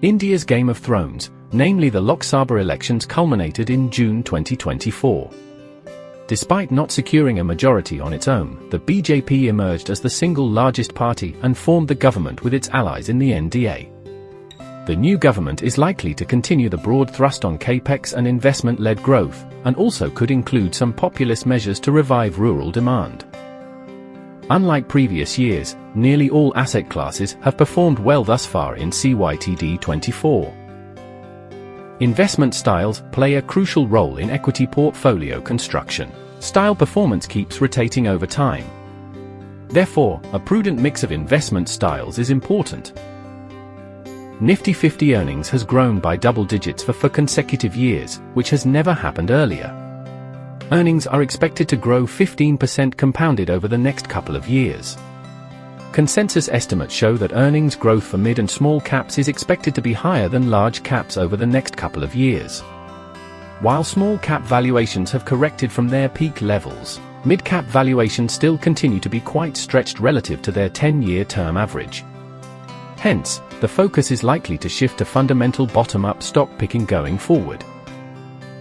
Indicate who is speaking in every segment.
Speaker 1: India's Game of Thrones, namely the Lok Sabha elections, culminated in June 2024. Despite not securing a majority on its own, the BJP emerged as the single largest party and formed the government with its allies in the NDA. The new government is likely to continue the broad thrust on capex and investment-led growth, and also could include some populist measures to revive rural demand. Unlike previous years, nearly all asset classes have performed well thus far in CYTD24. Investment styles play a crucial role in equity portfolio construction. Style performance keeps rotating over time. Therefore, a prudent mix of investment styles is important. Nifty 50 earnings has grown by double digits for 4 consecutive years, which has never happened earlier. Earnings are expected to grow 15% compounded over the next couple of years. Consensus estimates show that earnings growth for mid and small caps is expected to be higher than large caps over the next couple of years. While small cap valuations have corrected from their peak levels, mid-cap valuations still continue to be quite stretched relative to their 10-year term average. Hence, the focus is likely to shift to fundamental bottom-up stock picking going forward.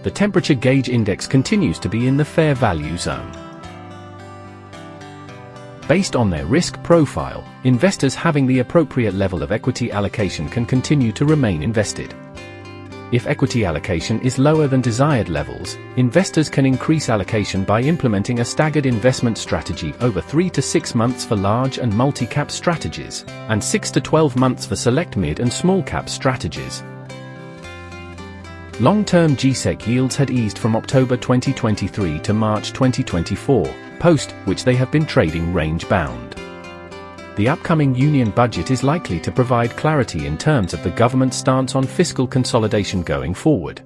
Speaker 1: The temperature gauge index continues to be in the fair value zone. Based on their risk profile, investors having the appropriate level of equity allocation can continue to remain invested. If equity allocation is lower than desired levels, investors can increase allocation by implementing a staggered investment strategy over 3 to 6 months for large and multi-cap strategies, and 6 to 12 months for select mid and small cap strategies. Long-term GSEC yields had eased from October 2023 to March 2024, post which they have been trading range-bound. The upcoming union budget is likely to provide clarity in terms of the government's stance on fiscal consolidation going forward.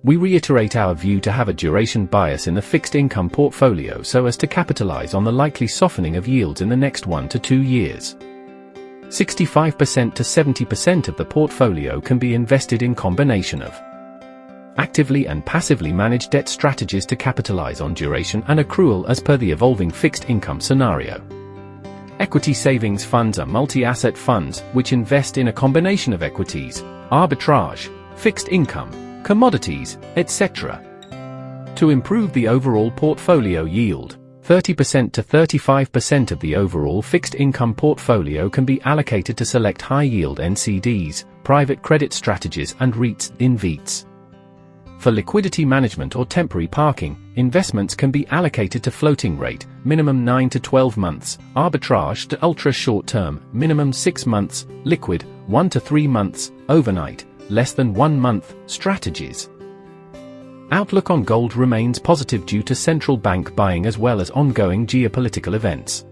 Speaker 1: We reiterate our view to have a duration bias in the fixed income portfolio so as to capitalize on the likely softening of yields in the next 1 to 2 years. 65% to 70% of the portfolio can be invested in combination of actively and passively managed debt strategies to capitalize on duration and accrual as per the evolving fixed income scenario. Equity savings funds are multi-asset funds which invest in a combination of equities, arbitrage, fixed income, commodities, etc. To improve the overall portfolio yield, 30% to 35% of the overall fixed income portfolio can be allocated to select high-yield NCDs, private credit strategies and REITs in VEITs. For liquidity management or temporary parking, investments can be allocated to floating rate, minimum 9 to 12 months, arbitrage to ultra short term, minimum 6 months, liquid, 1 to 3 months, overnight, less than 1 month, strategies. Outlook on gold remains positive due to central bank buying as well as ongoing geopolitical events.